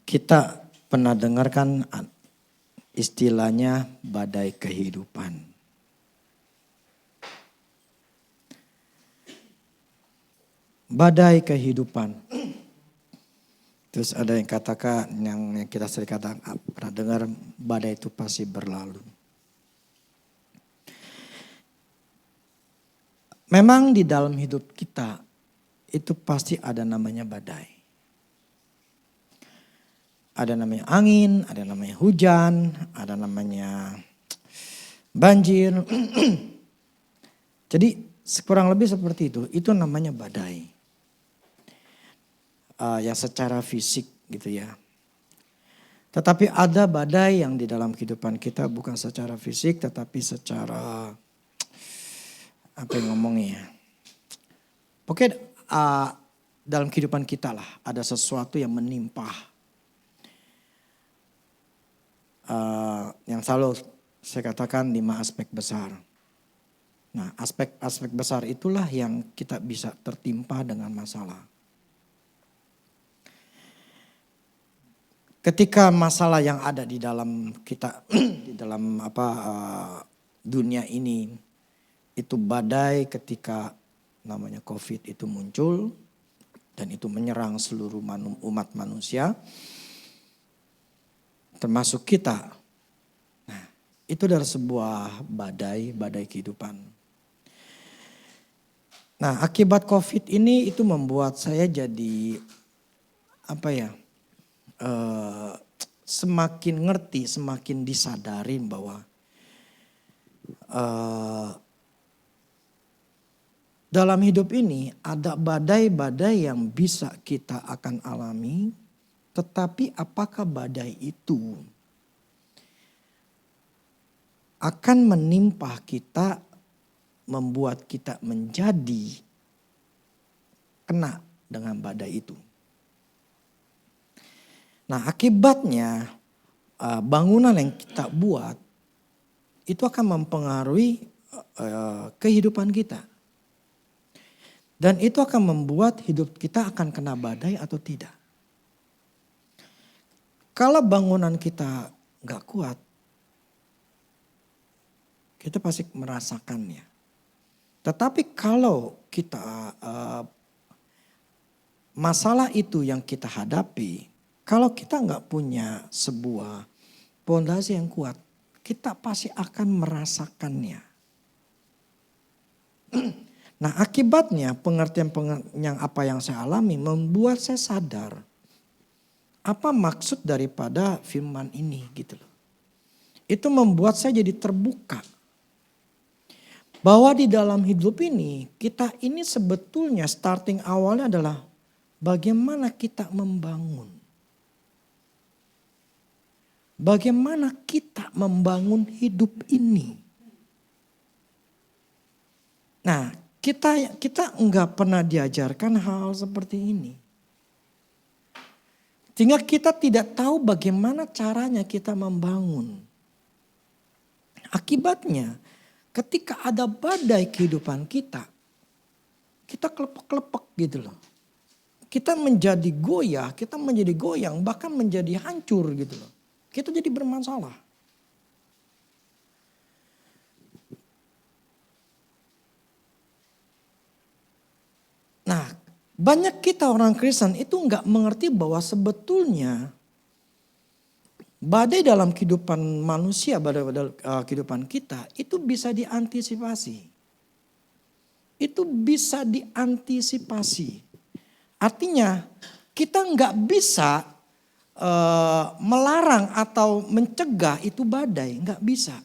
Kita pernah dengarkan istilahnya badai kehidupan. Badai kehidupan. Terus ada yang katakan, yang kita sering katakan, pernah dengar badai itu pasti berlalu. Memang di dalam hidup kita itu pasti ada namanya badai. Ada namanya angin, ada namanya hujan, ada namanya banjir. Jadi kurang lebih seperti itu namanya badai. Yang secara fisik gitu ya. Tetapi ada badai yang di dalam kehidupan kita bukan secara fisik tetapi secara apa yang ngomongnya. Pokoknya dalam kehidupan kita lah ada sesuatu yang menimpa. Yang selalu saya katakan 5 aspek besar. Nah, aspek besar itulah yang kita bisa tertimpa dengan masalah. Ketika masalah yang ada di dalam kita, di dalam dunia ini, itu badai ketika namanya COVID itu muncul dan itu menyerang seluruh umat manusia. Termasuk kita. Nah, itu adalah sebuah badai kehidupan. Nah, akibat COVID ini itu membuat saya jadi semakin ngerti, semakin disadarin bahwa dalam hidup ini ada badai-badai yang bisa kita akan alami. Tetapi apakah badai itu akan menimpa kita, membuat kita menjadi kena dengan badai itu. Nah, akibatnya bangunan yang kita buat itu akan mempengaruhi kehidupan kita. Dan itu akan membuat hidup kita akan kena badai atau tidak. Kalau bangunan kita gak kuat, kita pasti merasakannya. Tetapi kalau kita masalah itu yang kita hadapi, kalau kita gak punya sebuah pondasi yang kuat, kita pasti akan merasakannya. Nah, akibatnya pengertian yang apa yang saya alami membuat saya sadar. Apa maksud daripada firman ini gitu loh. Itu membuat saya jadi terbuka. Bahwa di dalam hidup ini kita ini sebetulnya starting awalnya adalah bagaimana kita membangun. Bagaimana kita membangun hidup ini. Nah, kita enggak pernah diajarkan hal seperti ini. Sehingga kita tidak tahu bagaimana caranya kita membangun. Akibatnya ketika ada badai kehidupan kita kelepek-kelepek gitu loh. Kita menjadi goyah, kita menjadi goyang, bahkan menjadi hancur gitu loh. Kita jadi bermasalah. Nah, banyak kita orang Kristen itu nggak mengerti bahwa sebetulnya badai dalam kehidupan manusia, badai dalam kehidupan kita itu bisa diantisipasi. Itu bisa diantisipasi. Artinya kita nggak bisa melarang atau mencegah itu badai, nggak bisa.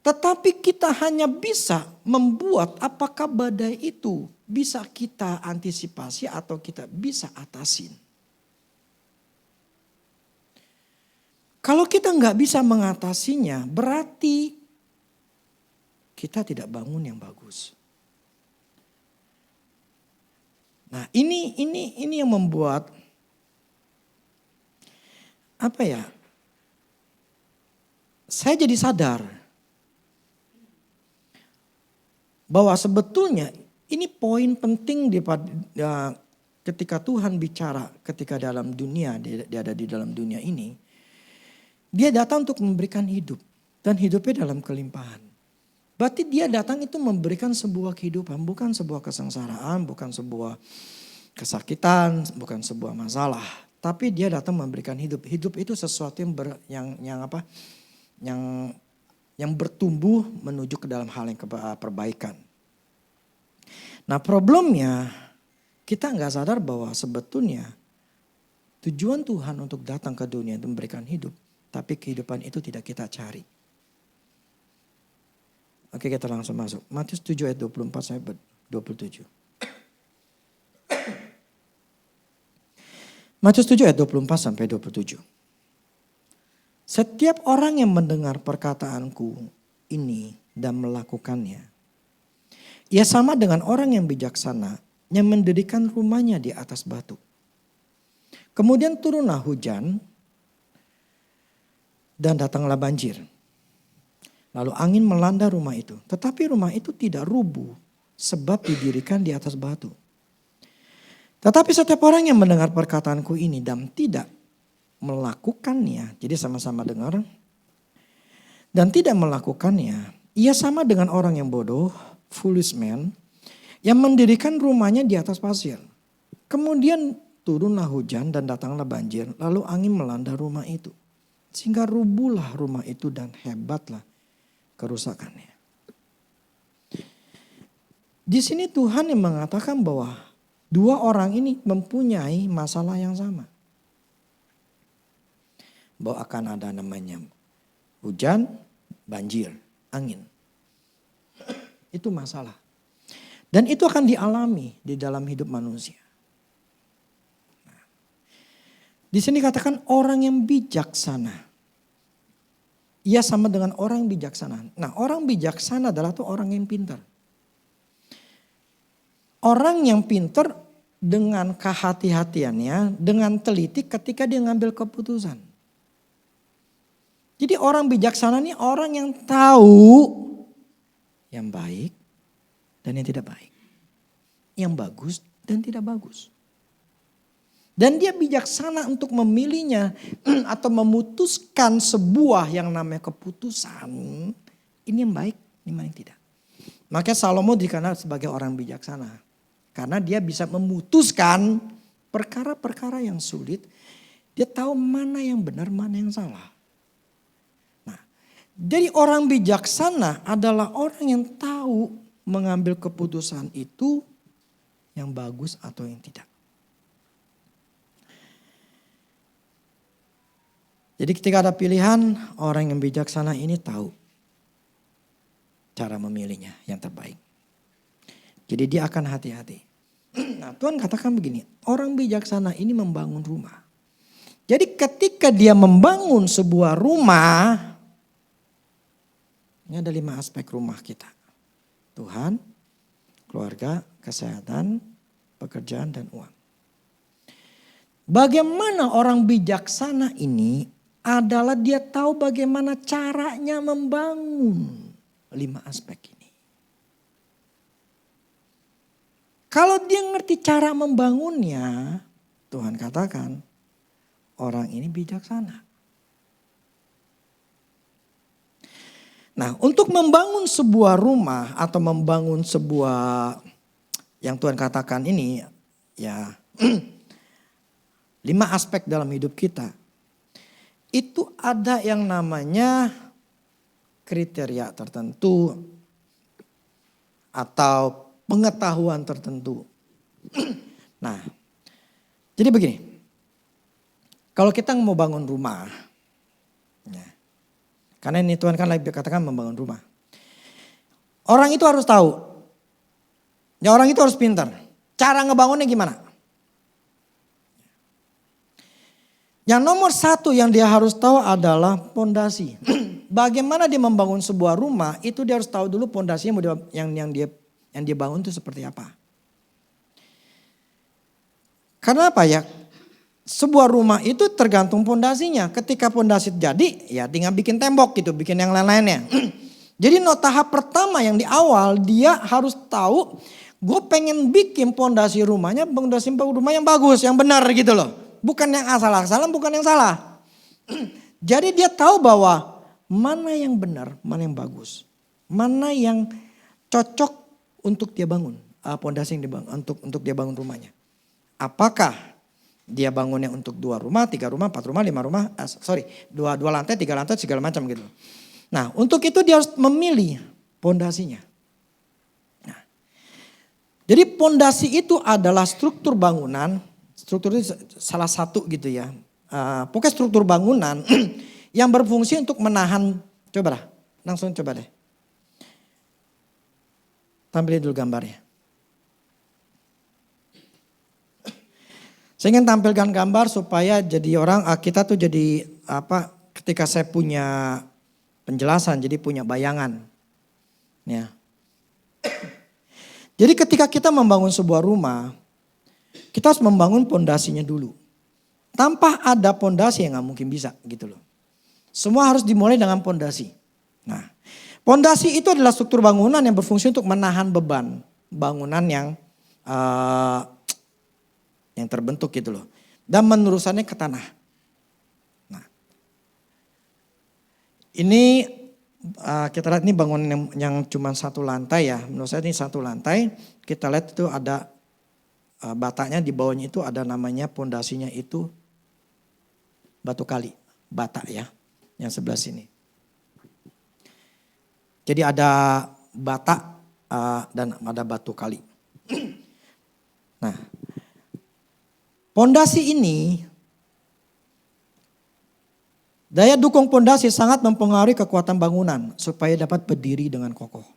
Tetapi kita hanya bisa membuat apakah badai itu bisa kita antisipasi atau kita bisa atasin. Kalau kita nggak bisa mengatasinya, berarti kita tidak bangun yang bagus. Nah, ini yang membuat saya jadi sadar bahwa sebetulnya ini poin penting ketika Tuhan bicara ketika dalam dunia, dia ada di dalam dunia ini. Dia datang untuk memberikan hidup. Dan hidupnya dalam kelimpahan. Berarti dia datang itu memberikan sebuah kehidupan. Bukan sebuah kesengsaraan, bukan sebuah kesakitan, bukan sebuah masalah. Tapi dia datang memberikan hidup. Hidup itu sesuatu yang bertumbuh menuju ke dalam hal yang perbaikan. Nah problemnya kita nggak sadar bahwa sebetulnya tujuan Tuhan untuk datang ke dunia itu memberikan hidup. Tapi kehidupan itu tidak kita cari. Oke kita langsung masuk. Matius 7 ayat 24 sampai 27. Matius 7 ayat 24 sampai 27. Setiap orang yang mendengar perkataanku ini dan melakukannya. Ia sama dengan orang yang bijaksana yang mendirikan rumahnya di atas batu. Kemudian turunlah hujan dan datanglah banjir. Lalu angin melanda rumah itu. Tetapi rumah itu tidak rubuh sebab didirikan di atas batu. Tetapi setiap orang yang mendengar perkataanku ini dan tidak melakukannya. Jadi sama-sama dengar. Dan tidak melakukannya. Ia sama dengan orang yang bodoh, foolish man. Yang mendirikan rumahnya di atas pasir. Kemudian turunlah hujan dan datanglah banjir. Lalu angin melanda rumah itu. Sehingga rubuhlah rumah itu dan hebatlah kerusakannya. Di sini Tuhan yang mengatakan bahwa dua orang ini mempunyai masalah yang sama. Bahwa akan ada namanya hujan, banjir, angin. Itu masalah. Dan itu akan dialami di dalam hidup manusia. Di sini katakan orang yang bijaksana. Ia sama dengan orang bijaksana. Nah orang bijaksana adalah tuh orang yang pintar. Orang yang pintar dengan kehati-hatiannya, dengan teliti ketika dia ngambil keputusan. Jadi orang bijaksana ini orang yang tahu yang baik dan yang tidak baik. Yang bagus dan tidak bagus. Dan dia bijaksana untuk memilihnya atau memutuskan sebuah yang namanya keputusan. Ini yang baik, ini yang tidak. Makanya Salomo dikenal sebagai orang bijaksana. Karena dia bisa memutuskan perkara-perkara yang sulit. Dia tahu mana yang benar, mana yang salah. Nah, jadi orang bijaksana adalah orang yang tahu mengambil keputusan itu yang bagus atau yang tidak. Jadi ketika ada pilihan, orang yang bijaksana ini tahu cara memilihnya yang terbaik. Jadi dia akan hati-hati. Nah Tuhan katakan begini, orang bijaksana ini membangun rumah. Jadi ketika dia membangun sebuah rumah, ini ada 5 aspek rumah kita. Tuhan, keluarga, kesehatan, pekerjaan, dan uang. Bagaimana orang bijaksana ini adalah dia tahu bagaimana caranya membangun 5 aspek ini. Kalau dia ngerti cara membangunnya, Tuhan katakan orang ini bijaksana. Nah, untuk membangun sebuah rumah atau membangun sebuah yang Tuhan katakan ini ya 5 aspek dalam hidup kita. Itu ada yang namanya kriteria tertentu atau pengetahuan tertentu. Nah, jadi begini. Kalau kita mau bangun rumah, ya, karena ini Tuhan kan lagi katakan membangun rumah. Orang itu harus tahu. Ya orang itu harus pintar. Cara ngebangunnya gimana? Yang nomor 1 yang dia harus tahu adalah pondasi. Bagaimana dia membangun sebuah rumah, itu dia harus tahu dulu pondasinya yang dia bangun itu seperti apa. Karena apa ya? Sebuah rumah itu tergantung pondasinya. Ketika pondasi jadi, ya tinggal bikin tembok gitu, bikin yang lain-lainnya. Jadi tahap pertama yang di awal dia harus tahu Gue pengen bikin pondasi rumah yang bagus, yang benar gitu loh. Bukan yang asal-asalan, bukan yang salah. Jadi dia tahu bahwa mana yang benar, mana yang bagus. Mana yang cocok untuk dia bangun. Pondasi yang dibangun, untuk dia bangun rumahnya. Apakah dia bangunnya untuk 2 rumah, 3 rumah, 4 rumah, 5 rumah, 2 lantai, 3 lantai, segala macam gitu. Nah, untuk itu dia harus memilih pondasinya. Nah, jadi pondasi itu adalah struktur bangunan, struktur itu salah satu gitu ya. Pokoknya struktur bangunan yang berfungsi untuk menahan, langsung coba deh. Tampilin dulu gambarnya. Saya ingin tampilkan gambar supaya jadi orang, kita tuh jadi ketika saya punya penjelasan, jadi punya bayangan. Ya. Jadi ketika kita membangun sebuah rumah, kita harus membangun pondasinya dulu. Tanpa ada pondasi yang gak mungkin bisa gitu loh. Semua harus dimulai dengan pondasi. Nah, pondasi itu adalah struktur bangunan yang berfungsi untuk menahan beban bangunan yang terbentuk gitu loh. Dan menerusannya ke tanah. Nah, ini kita lihat ini bangunan yang cuma 1 lantai ya. Menurut saya ini 1 lantai. Kita lihat itu ada batanya, di bawahnya itu ada namanya pondasinya itu batu kali. Bata ya, yang sebelah sini. Jadi ada bata dan ada batu kali. Nah, pondasi ini, daya dukung pondasi sangat mempengaruhi kekuatan bangunan supaya dapat berdiri dengan kokoh.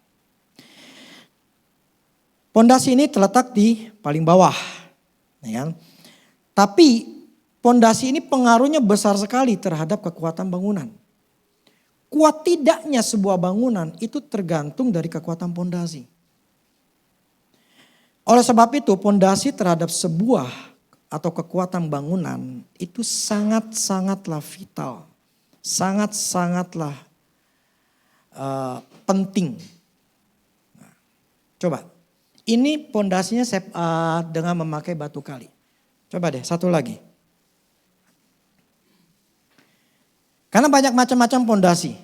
Pondasi ini terletak di paling bawah, ya. Tapi pondasi ini pengaruhnya besar sekali terhadap kekuatan bangunan. Kuat tidaknya sebuah bangunan itu tergantung dari kekuatan pondasi. Oleh sebab itu, pondasi terhadap sebuah atau kekuatan bangunan itu sangat-sangatlah vital. Sangat-sangatlah penting. Nah, coba, ini pondasinya dengan memakai batu kali. Coba deh, satu lagi. Karena banyak macam-macam pondasi.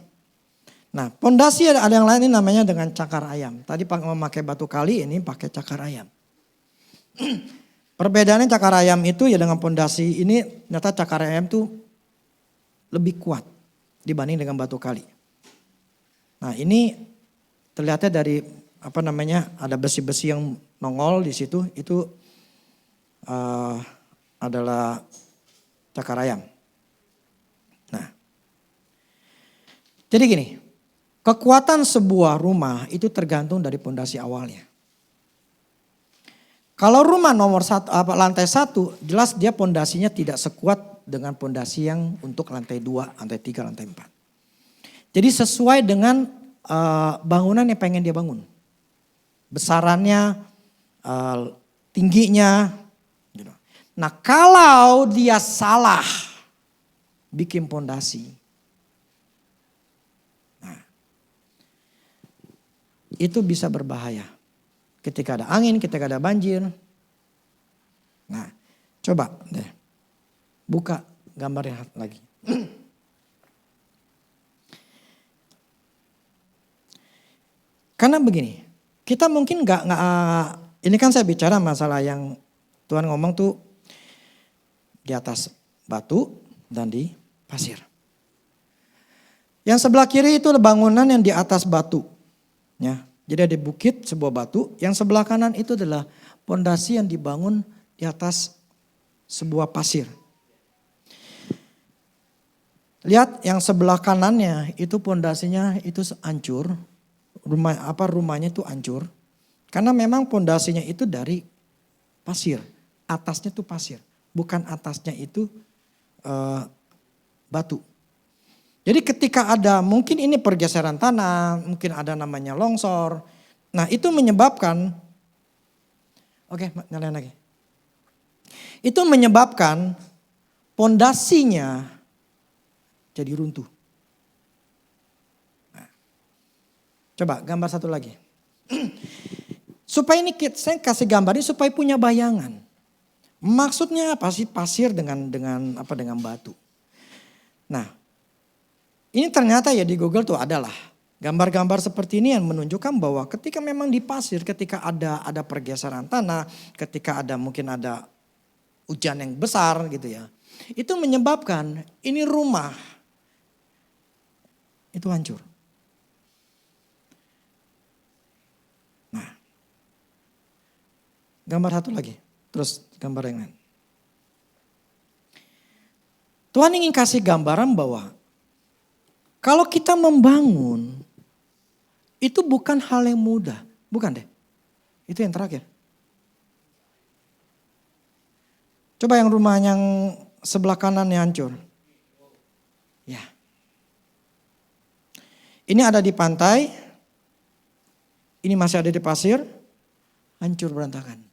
Nah, pondasi ada yang lain ini namanya dengan cakar ayam. Tadi memakai batu kali, ini pakai cakar ayam. Perbedaannya cakar ayam itu ya dengan pondasi ini, ternyata cakar ayam itu lebih kuat dibanding dengan batu kali. Nah, ini terlihatnya dari ada besi-besi yang nongol di situ, itu adalah cakar ayam. Nah, jadi gini, kekuatan sebuah rumah itu tergantung dari pondasi awalnya. Kalau rumah lantai 1, jelas dia pondasinya tidak sekuat dengan pondasi yang untuk lantai 2, lantai 3, lantai 4. Jadi sesuai dengan bangunan yang pengen dia bangun. Besarannya, tingginya. Nah, kalau dia salah bikin pondasi, itu bisa berbahaya. Ketika ada angin, ketika ada banjir. Nah, coba deh. Buka gambarnya lagi. Karena begini, kita mungkin ini kan saya bicara masalah yang Tuhan ngomong tuh di atas batu dan di pasir. Yang sebelah kiri itu bangunan yang di atas batu. Ya. Jadi ada bukit, sebuah batu. Yang sebelah kanan itu adalah pondasi yang dibangun di atas sebuah pasir. Lihat yang sebelah kanannya itu pondasinya itu hancur. Rumahnya itu hancur. Karena memang pondasinya itu dari pasir. Atasnya itu pasir. Bukan atasnya itu batu. Jadi ketika ada mungkin ini pergeseran tanah, mungkin ada namanya longsor. Nah itu menyebabkan, nyalain lagi. Itu menyebabkan pondasinya jadi runtuh. Nah, coba gambar satu lagi. Supaya ini saya kasih gambar ini supaya punya bayangan. Maksudnya apa sih pasir dengan batu? Nah, ini ternyata ya di Google tuh adalah gambar-gambar seperti ini yang menunjukkan bahwa ketika memang di pasir, ketika ada pergeseran tanah, ketika mungkin ada hujan yang besar gitu ya. Itu menyebabkan ini rumah itu hancur. Nah, gambar satu lagi, terus gambar yang lain. Tuhan ingin kasih gambaran bahwa kalau kita membangun itu bukan hal yang mudah, bukan deh. Itu yang terakhir. Coba yang rumah yang sebelah kanan yang hancur. Ya. Ini ada di pantai. Ini masih ada di pasir. Hancur berantakan.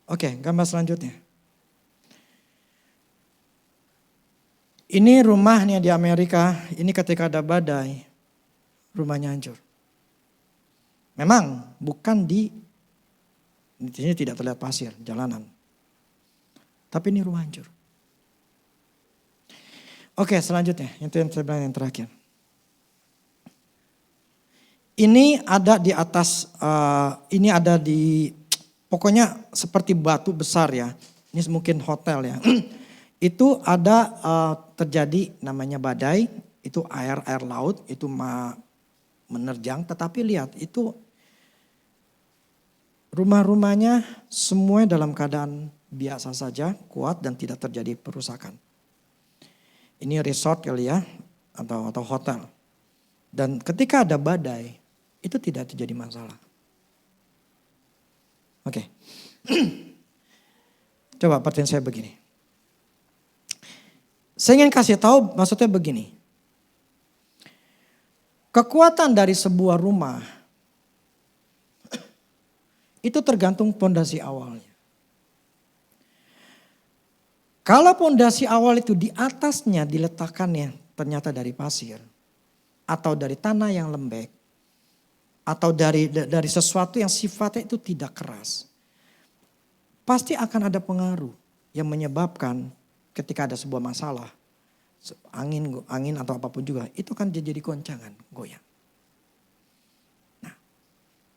Oke, gambar selanjutnya. Ini rumahnya di Amerika. Ini ketika ada badai. Rumahnya hancur. Memang bukan di sini tidak terlihat pasir, jalanan. Tapi ini rumah hancur. Oke, selanjutnya. Itu yang saya bilang yang terakhir. Ini ada di atas, ini ada di, pokoknya seperti batu besar ya. Ini mungkin hotel ya. Itu ada terjadi namanya badai. Itu air laut, itu menerjang. Tetapi lihat, itu rumah-rumahnya semua dalam keadaan biasa saja, kuat dan tidak terjadi perusakan. Ini resort kali ya, atau hotel. Dan ketika ada badai, itu tidak terjadi masalah. Oke. Coba perhatian saya begini. Saya ingin kasih tahu maksudnya begini. Kekuatan dari sebuah rumah itu tergantung pondasi awalnya. Kalau pondasi awal itu di atasnya diletakkannya ternyata dari pasir atau dari tanah yang lembek atau dari sesuatu yang sifatnya itu tidak keras, pasti akan ada pengaruh yang menyebabkan ketika ada sebuah masalah, angin atau apapun juga, itu kan jadi goncangan, goyang.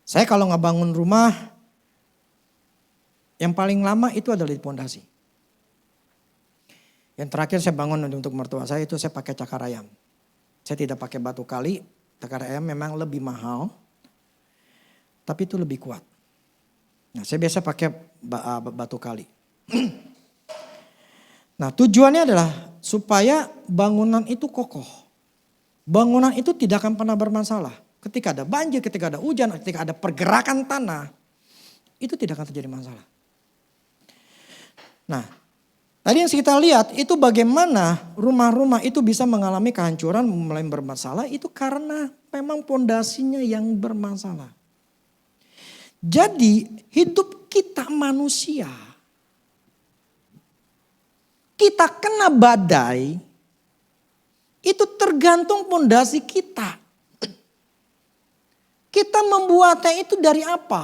Saya kalau ngebangun rumah, yang paling lama itu adalah di pondasi. Yang terakhir saya bangun untuk mertua saya itu saya pakai cakar ayam. Saya tidak pakai batu kali, cakar ayam memang lebih mahal, tapi itu lebih kuat. Nah, saya biasa pakai batu kali. Nah, tujuannya adalah supaya bangunan itu kokoh. Bangunan itu tidak akan pernah bermasalah. Ketika ada banjir, ketika ada hujan, ketika ada pergerakan tanah, itu tidak akan terjadi masalah. Nah, tadi yang kita lihat itu bagaimana rumah-rumah itu bisa mengalami kehancuran, mulai bermasalah, itu karena memang pondasinya yang bermasalah. Jadi hidup kita manusia, kita kena badai, itu tergantung pondasi kita. Kita membuatnya itu dari apa?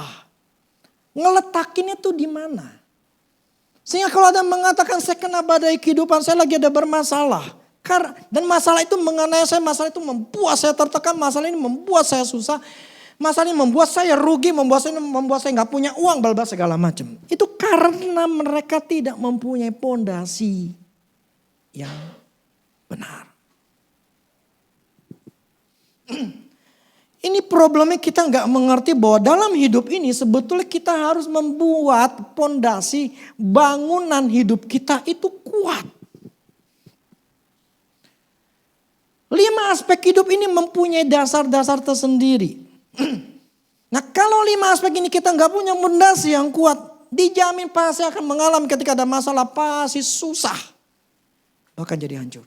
Ngeletakinnya itu di mana? Sehingga kalau ada mengatakan saya kena badai kehidupan saya lagi ada bermasalah. Dan masalah itu mengenai saya, masalah itu membuat saya tertekan, masalah ini membuat saya susah. Masalah ini membuat saya rugi, membuat saya nggak punya uang, bla-bla segala macam. Itu karena mereka tidak mempunyai pondasi yang benar. Ini problemnya kita nggak mengerti bahwa dalam hidup ini sebetulnya kita harus membuat pondasi bangunan hidup kita itu kuat. 5 aspek hidup ini mempunyai dasar-dasar tersendiri. Nah, kalau 5 aspek ini kita nggak punya pondasi yang kuat, dijamin pasti akan mengalami ketika ada masalah pasti susah, bahkan jadi hancur.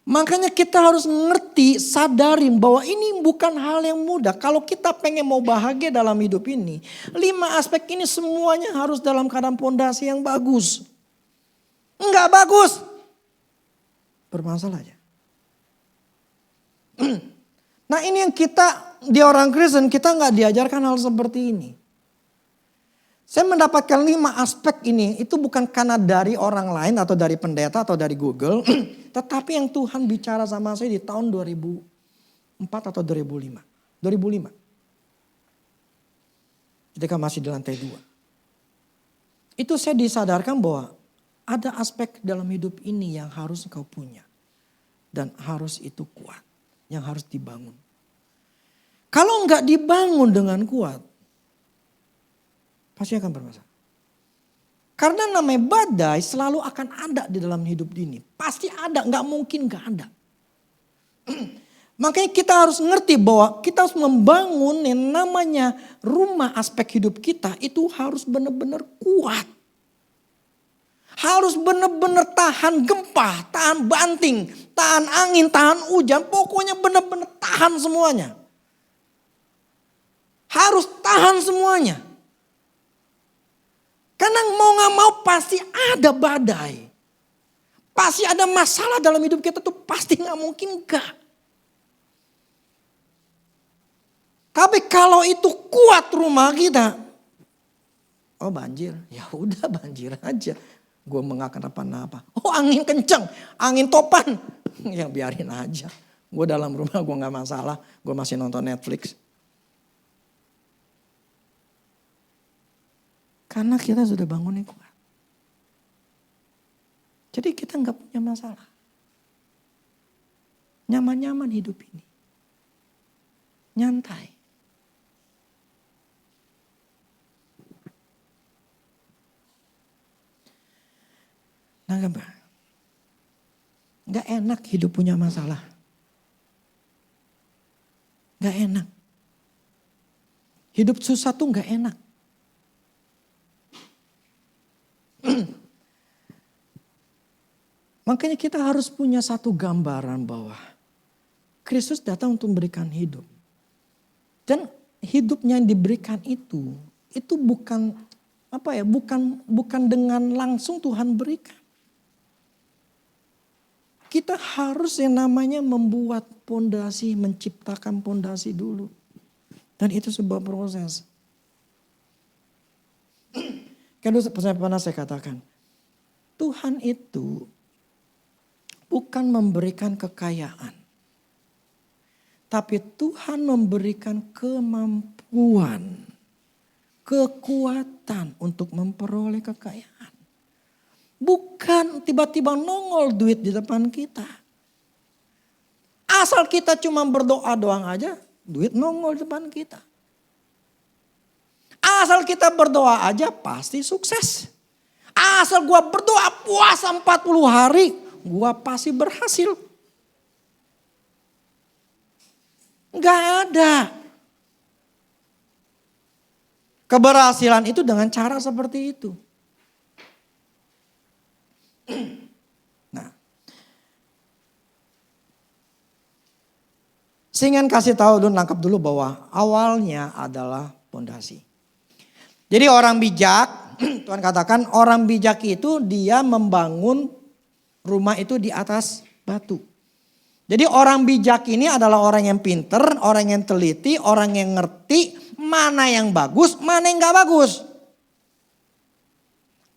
Makanya kita harus ngerti, sadarin bahwa ini bukan hal yang mudah. Kalau kita pengen mau bahagia dalam hidup ini, 5 aspek ini semuanya harus dalam keadaan pondasi yang bagus. Enggak bagus, bermasalah aja. Nah ini yang kita, di orang Kristen kita nggak diajarkan hal seperti ini. Saya mendapatkan 5 aspek ini, itu bukan karena dari orang lain atau dari pendeta atau dari Google. Tetapi yang Tuhan bicara sama saya di tahun 2004 atau 2005. 2005. Ketika masih di lantai 2. Itu saya disadarkan bahwa ada aspek dalam hidup ini yang harus engkau punya. Dan harus itu kuat. Yang harus dibangun. Kalau enggak dibangun dengan kuat, pasti akan bermasalah. Karena namanya badai selalu akan ada di dalam hidup ini. Pasti ada, nggak mungkin nggak ada. Makanya kita harus ngerti bahwa kita harus membangun yang namanya rumah aspek hidup kita itu harus benar-benar kuat. Harus benar-benar tahan gempa, tahan banting, tahan angin, tahan hujan. Pokoknya benar-benar tahan semuanya. Harus tahan semuanya. Karena mau gak mau pasti ada badai. Pasti ada masalah dalam hidup kita tuh pasti gak mungkin enggak. Tapi kalau itu kuat rumah kita. Oh banjir, ya udah banjir aja. Gue gak kenapa-napa. Oh angin kenceng, angin topan. Ya biarin aja. Gue dalam rumah gue gak masalah. Gue masih nonton Netflix. Karena kita sudah bangunnya kuat. Jadi kita nggak punya masalah. Nyaman-nyaman hidup ini. Nyantai. Nah nggak enak hidup punya masalah. Nggak enak. Hidup susah tuh nggak enak. Makanya kita harus punya satu gambaran bahwa Kristus datang untuk memberikan hidup. Dan hidupnya yang diberikan itu bukan bukan dengan langsung Tuhan berikan. Kita harus yang namanya membuat pondasi, menciptakan pondasi dulu. Dan itu sebuah proses. Kan pernah saya katakan, Tuhan itu bukan memberikan kekayaan. Tapi Tuhan memberikan kemampuan, kekuatan untuk memperoleh kekayaan. Bukan tiba-tiba nongol duit di depan kita. Asal kita cuma berdoa doang aja, duit nongol di depan kita. Asal kita berdoa aja pasti sukses. Asal gua berdoa puasa 40 hari, gua pasti berhasil. Gak ada. Keberhasilan itu dengan cara seperti itu. Nah. Saya ingin kasih tahu dulu, nangkap dulu bahwa awalnya adalah pondasi. Jadi orang bijak, Tuhan katakan orang bijak itu dia membangun rumah itu di atas batu. Jadi orang bijak ini adalah orang yang pinter, orang yang teliti, orang yang ngerti mana yang bagus, mana yang gak bagus.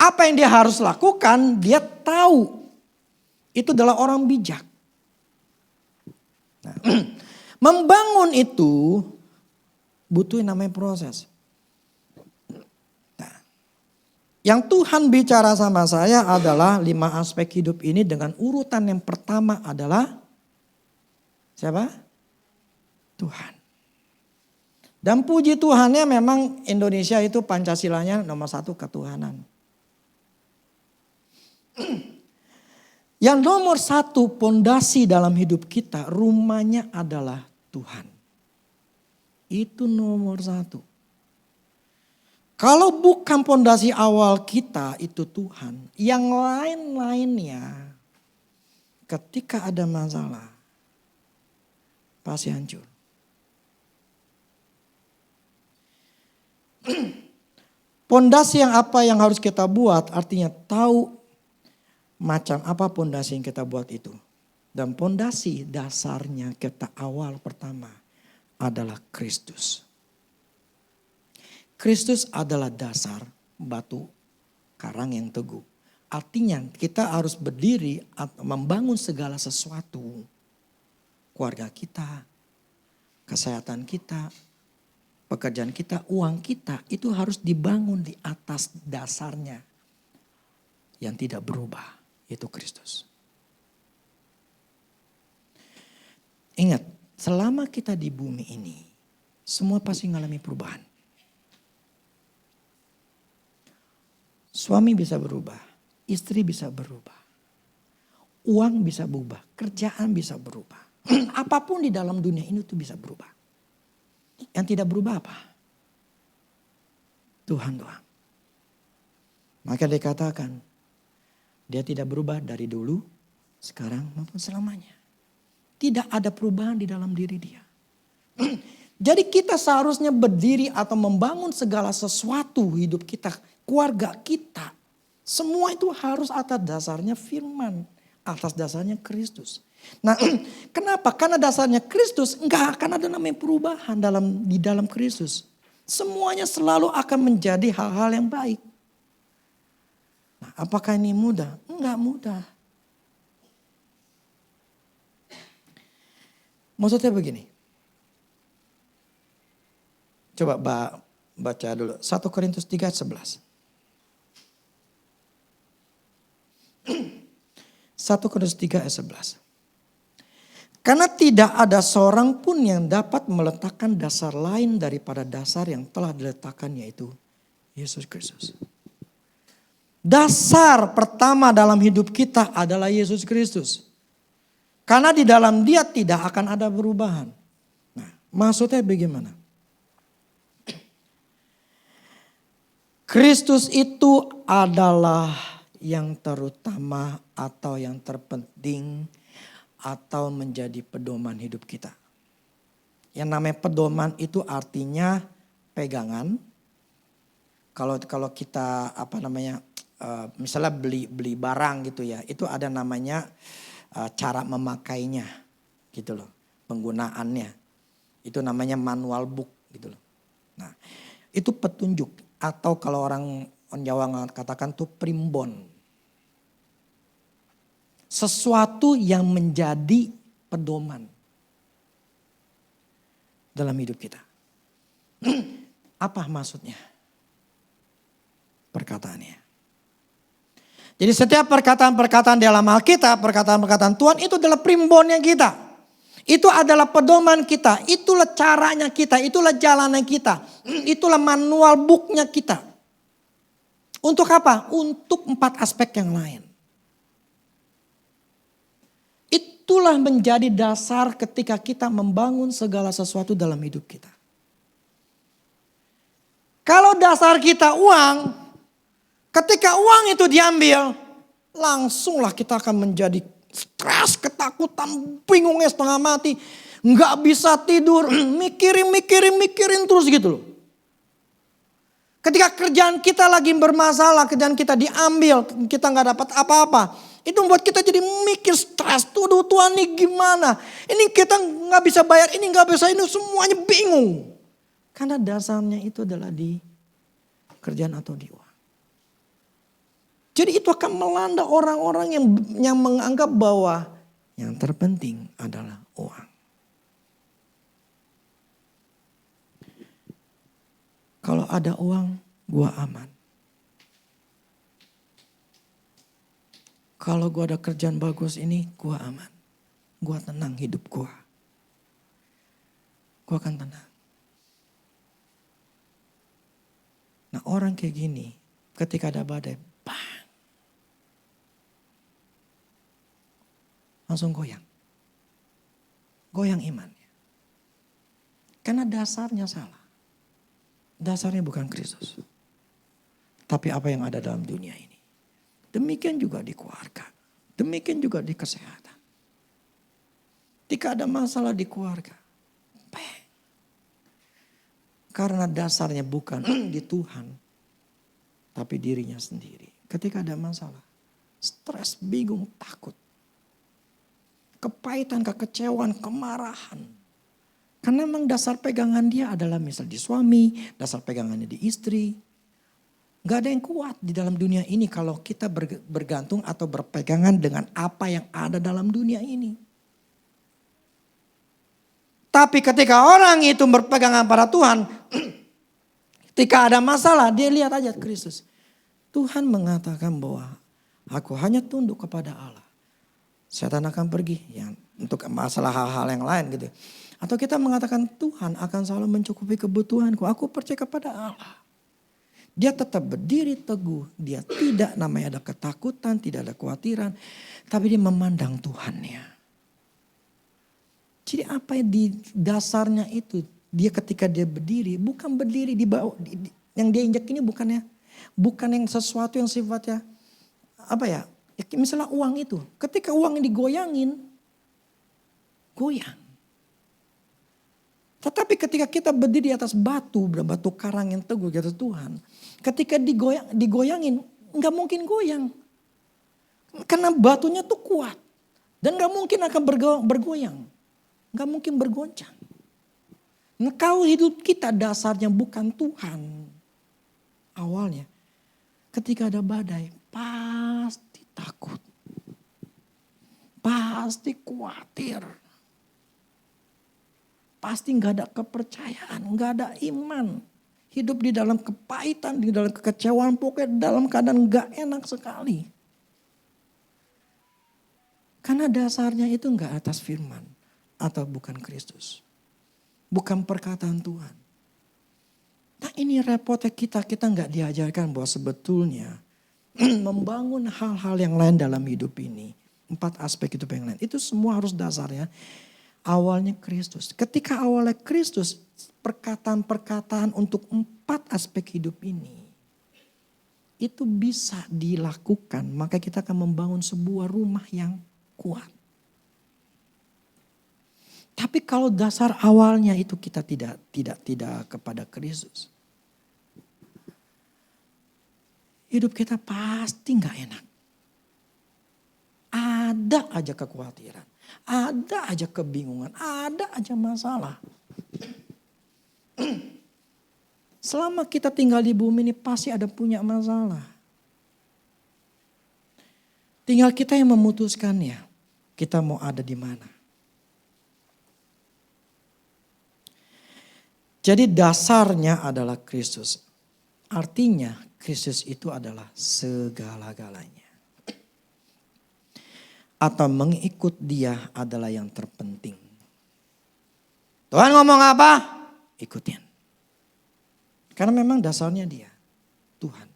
Apa yang dia harus lakukan, dia tahu. Itu adalah orang bijak. Nah, membangun itu butuh yang namanya proses. Nah, yang Tuhan bicara sama saya adalah 5 aspek hidup ini dengan urutan yang pertama adalah siapa? Tuhan. Dan puji Tuhannya memang Indonesia itu Pancasilanya nomor 1 ketuhanan. Yang nomor 1 pondasi dalam hidup kita rumahnya adalah Tuhan. Itu nomor 1. Kalau bukan pondasi awal kita itu Tuhan, yang lain-lainnya ketika ada masalah pasti hancur. Pondasi yang apa yang harus kita buat artinya tahu macam apa pondasi yang kita buat itu. Dan pondasi dasarnya kita awal pertama adalah Kristus. Kristus adalah dasar batu karang yang teguh. Artinya kita harus berdiri atau membangun segala sesuatu. Keluarga kita, kesehatan kita, pekerjaan kita, uang kita itu harus dibangun di atas dasarnya yang tidak berubah, yaitu Kristus. Ingat, selama kita di bumi ini, semua pasti mengalami perubahan. Suami bisa berubah, istri bisa berubah, uang bisa berubah, kerjaan bisa berubah. Apapun di dalam dunia ini tuh bisa berubah. Yang tidak berubah apa? Tuhan doang. Maka dikatakan, dia tidak berubah dari dulu, sekarang maupun selamanya. Tidak ada perubahan di dalam diri dia. Jadi kita seharusnya berdiri atau membangun segala sesuatu hidup kita, keluarga kita. Semua itu harus atas dasarnya firman, atas dasarnya Kristus. Nah, kenapa? Karena dasarnya Kristus, enggak akan ada namanya perubahan di dalam Kristus. Semuanya selalu akan menjadi hal-hal yang baik. Nah, apakah ini mudah? Enggak mudah. Maksudnya begini. Coba baca dulu. 1 Korintus 3 ayat 11. 1 Korintus 3 ayat 11. Karena tidak ada seorang pun yang dapat meletakkan dasar lain daripada dasar yang telah diletakkan, yaitu Yesus Kristus. Dasar pertama dalam hidup kita adalah Yesus Kristus. Karena di dalam dia tidak akan ada perubahan. Nah, maksudnya bagaimana? Kristus itu adalah yang terutama atau yang terpenting atau menjadi pedoman hidup kita. Yang namanya pedoman itu artinya pegangan. Kalau kita misalnya beli barang gitu ya, itu ada namanya cara memakainya gitu loh, penggunaannya. Itu namanya manual book gitu loh. Nah, itu petunjuk atau kalau orang Jawa katakan tuh primbon. Sesuatu yang menjadi pedoman dalam hidup kita. Apa maksudnya? Perkataannya. Jadi setiap perkataan-perkataan dalam Alkitab, perkataan-perkataan Tuhan itu adalah primbonnya kita. Itu adalah pedoman kita, itulah caranya kita, itulah jalannya kita. Itulah manual booknya kita. Untuk apa? Untuk 4 aspek yang lain. Itulah menjadi dasar ketika kita membangun segala sesuatu dalam hidup kita. Kalau dasar kita uang, ketika uang itu diambil, langsunglah kita akan menjadi stres, ketakutan, bingungnya setengah mati. Nggak bisa tidur, mikirin terus gitu loh. Ketika kerjaan kita lagi bermasalah, kerjaan kita diambil, kita nggak dapat apa-apa. Itu membuat kita jadi mikir stres. Tuh Tuhan ini gimana? Ini kita nggak bisa bayar, ini nggak bisa, ini semuanya bingung. Karena dasarnya itu adalah di kerjaan atau di uang. Jadi itu akan melanda orang-orang yang menganggap bahwa yang terpenting adalah uang. Kalau ada uang, gua aman. Kalau gue ada kerjaan bagus ini, gue aman. Gue tenang hidup gue. Gue akan tenang. Nah orang kayak gini, ketika ada badai, bang. Langsung goyang. Goyang imannya. Karena dasarnya salah. Dasarnya bukan Kristus. Tapi apa yang ada dalam dunia ini. Demikian juga di keluarga. Demikian juga di kesehatan. Jika ada masalah di keluarga. Karena dasarnya bukan di Tuhan. Tapi dirinya sendiri. Ketika ada masalah. Stres, bingung, takut. Kepahitan, kekecewaan, kemarahan. Karena memang dasar pegangan dia adalah misal di suami, dasar pegangannya di istri. Gak ada yang kuat di dalam dunia ini kalau kita bergantung atau berpegangan dengan apa yang ada dalam dunia ini. Tapi ketika orang itu berpegangan pada Tuhan, ketika ada masalah dia lihat aja Kristus. Tuhan mengatakan bahwa aku hanya tunduk kepada Allah. Setan akan pergi ya, untuk masalah hal-hal yang lain gitu. Atau kita mengatakan Tuhan akan selalu mencukupi kebutuhanku. Aku percaya kepada Allah. Dia tetap berdiri teguh. Dia tidak namanya ada ketakutan, tidak ada kekhawatiran. Tapi dia memandang Tuhannya. Jadi apa yang di dasarnya itu. Dia ketika dia berdiri, bukan berdiri di bawah. Yang dia injak ini bukan yang sesuatu yang sifatnya apa ya. Misalnya uang itu. Ketika uang digoyangin, goyang. Tetapi ketika kita berdiri di atas batu karang yang teguh di atas Tuhan. Ketika digoyangin, nggak mungkin goyang. Karena batunya tuh kuat. Dan nggak mungkin akan bergoyang. Nggak mungkin bergoncang. Nah, kalau hidup kita dasarnya bukan Tuhan. Awalnya. Ketika ada badai, pasti takut. Pasti khawatir. Pasti gak ada kepercayaan, gak ada iman. Hidup di dalam kepahitan, di dalam kekecewaan, pokoknya dalam keadaan gak enak sekali. Karena dasarnya itu gak atas firman atau bukan Kristus. Bukan perkataan Tuhan. Nah ini repotnya kita gak diajarkan bahwa sebetulnya membangun hal-hal yang lain dalam hidup ini. 4 aspek hidup yang lain. Itu semua harus dasarnya. Awalnya Kristus. Ketika awalnya Kristus, perkataan-perkataan untuk 4 aspek hidup ini. Itu bisa dilakukan, maka kita akan membangun sebuah rumah yang kuat. Tapi kalau dasar awalnya itu kita tidak kepada Kristus. Hidup kita pasti gak enak. Ada aja kekhawatiran. Ada aja kebingungan, ada aja masalah. Selama kita tinggal di bumi ini pasti ada punya masalah. Tinggal kita yang memutuskannya. Kita mau ada di mana. Jadi dasarnya adalah Kristus. Artinya Kristus itu adalah segala-galanya. Atau mengikut dia adalah yang terpenting. Tuhan ngomong apa? Ikutin. Karena memang dasarnya dia. Tuhan.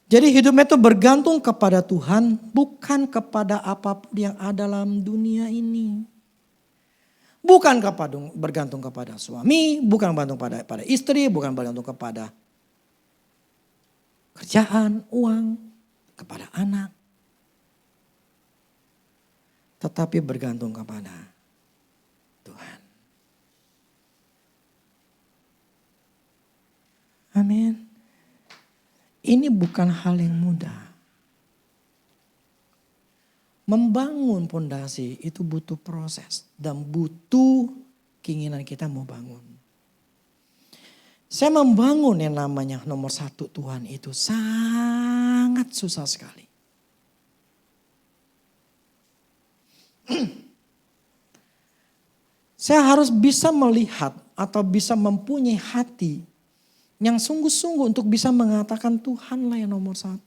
Jadi hidupnya itu bergantung kepada Tuhan. Bukan kepada apapun yang ada dalam dunia ini. Bukan bergantung kepada suami. Bukan bergantung pada istri. Bukan bergantung kepada kerjaan, uang. Kepada anak. Tetapi bergantung kepada Tuhan. Amin. Ini bukan hal yang mudah. Membangun pondasi itu butuh proses. Dan butuh keinginan kita mau bangun. Saya membangun yang namanya nomor 1 Tuhan itu sangat susah sekali. Saya harus bisa melihat atau bisa mempunyai hati yang sungguh-sungguh untuk bisa mengatakan Tuhanlah yang nomor 1.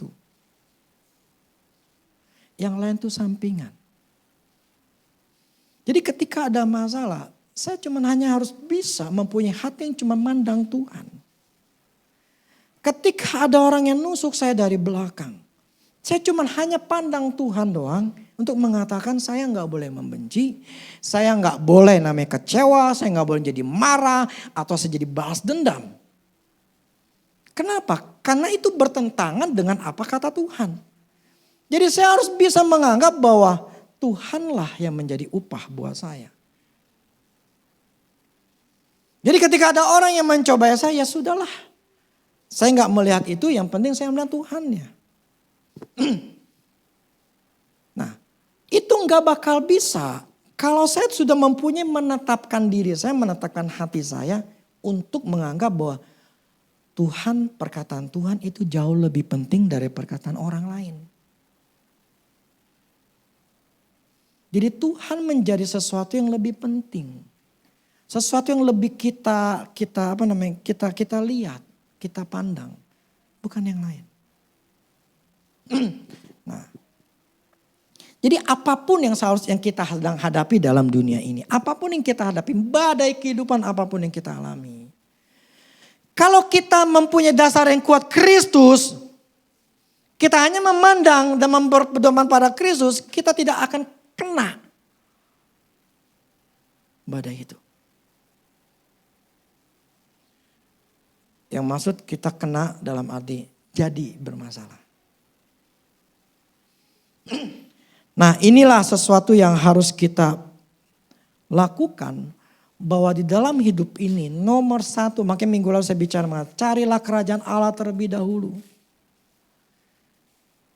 Yang lain itu sampingan. Jadi ketika ada masalah, saya cuma hanya harus bisa mempunyai hati yang cuma mandang Tuhan. Ketika ada orang yang nusuk saya dari belakang, saya cuma hanya pandang Tuhan doang untuk mengatakan saya nggak boleh membenci, saya nggak boleh namanya kecewa, saya nggak boleh jadi marah atau saya jadi balas dendam. Kenapa? Karena itu bertentangan dengan apa kata Tuhan. Jadi saya harus bisa menganggap bahwa Tuhanlah yang menjadi upah buat saya. Jadi ketika ada orang yang mencoba saya, ya sudahlah. Saya nggak melihat itu, yang penting saya melihat Tuhannya. Nah, itu nggak bakal bisa Kalau saya sudah mempunyai menetapkan diri saya, menetapkan hati saya untuk menganggap bahwa Tuhan, perkataan Tuhan itu jauh lebih penting dari perkataan orang lain. Jadi Tuhan menjadi sesuatu yang lebih penting. Sesuatu yang lebih kita lihat, kita pandang, bukan yang lain. Nah, jadi apapun yang seharusnya kita sedang hadapi dalam dunia ini, apapun yang kita hadapi, badai kehidupan apapun yang kita alami. Kalau kita mempunyai dasar yang kuat Kristus, kita hanya memandang dan berpedoman pada Kristus, kita tidak akan kena badai itu. Yang maksud kita kena dalam arti jadi bermasalah. Nah, inilah sesuatu yang harus kita lakukan. Bahwa di dalam hidup ini nomor satu, makanya minggu lalu saya bicara, carilah kerajaan Allah terlebih dahulu.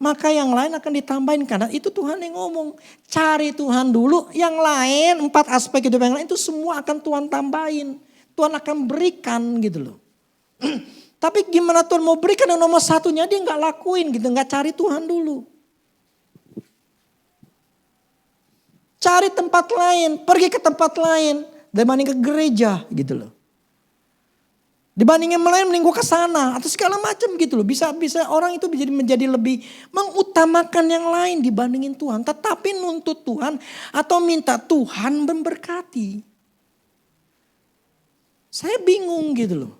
Maka yang lain akan ditambahin, karena itu Tuhan yang ngomong. Cari Tuhan dulu, yang lain 4 aspek hidup yang lain itu semua akan Tuhan tambahin. Tuhan akan berikan gitu loh. Tapi gimana Tuhan mau berikan yang nomor satunya dia gak lakuin gitu, gak cari Tuhan dulu. Cari tempat lain, pergi ke tempat lain dibanding ke gereja gitu loh. Dibandingin mending gue ke sana atau segala macam gitu loh. Bisa orang itu menjadi lebih mengutamakan yang lain dibandingin Tuhan. Tetapi nuntut Tuhan atau minta Tuhan memberkati. Saya bingung gitu loh.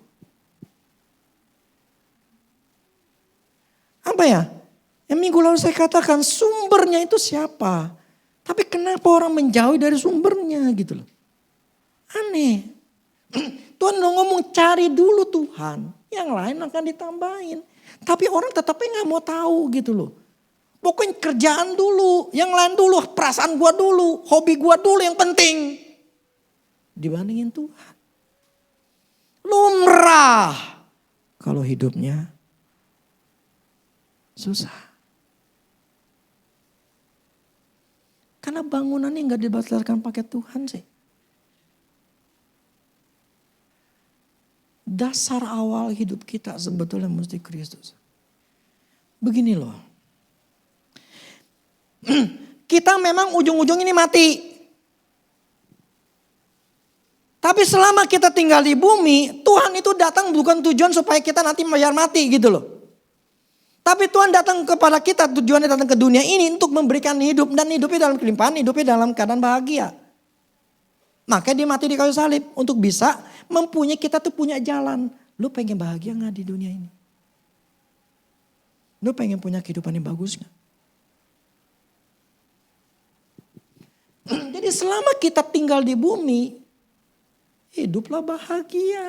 Apa ya? Yang minggu lalu saya katakan sumbernya itu siapa? Tapi kenapa orang menjauhi dari sumbernya gitu loh. Aneh. Tuhan udah ngomong cari dulu Tuhan. Yang lain akan ditambahin. Tapi orang tetapnya gak mau tahu gitu loh. Pokoknya kerjaan dulu. Yang lain dulu. Perasaan gua dulu. Hobi gua dulu yang penting. Dibandingin Tuhan. Lumrah. Kalau hidupnya susah. Karena bangunannya gak dibasarkan pakai Tuhan sih. Dasar awal hidup kita sebetulnya mesti Kristus. Begini loh. Kita memang ujung-ujung ini mati. Tapi selama kita tinggal di bumi, Tuhan itu datang bukan tujuan supaya kita nanti biar mati gitu loh. Tapi Tuhan datang kepada kita, tujuannya datang ke dunia ini untuk memberikan hidup. Dan hidupnya dalam kelimpahan, hidupnya dalam keadaan bahagia. Makanya dia mati di kayu salib untuk bisa mempunyai kita tuh punya jalan. Lu pengen bahagia gak di dunia ini? Lu pengen punya kehidupan yang bagus gak? Jadi selama kita tinggal di bumi, hiduplah bahagia.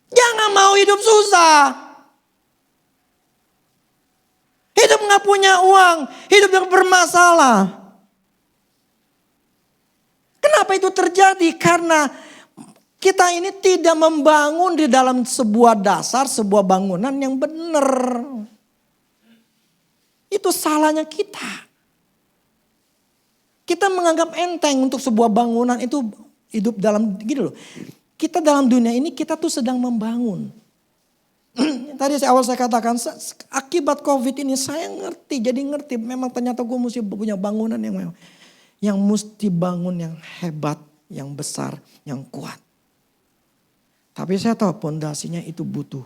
Jangan mau hidup susah. Hidup gak punya uang, hidup yang bermasalah. Kenapa itu terjadi? Karena kita ini tidak membangun di dalam sebuah dasar, sebuah bangunan yang benar. Itu salahnya kita. Kita menganggap enteng untuk sebuah bangunan itu hidup dalam gitu loh. Kita dalam dunia ini kita tuh sedang membangun. Tadi awal saya katakan akibat COVID ini saya jadi ngerti memang ternyata gue mesti punya bangunan yang mesti bangun yang hebat, yang besar, yang kuat. Tapi saya tahu pondasinya itu butuh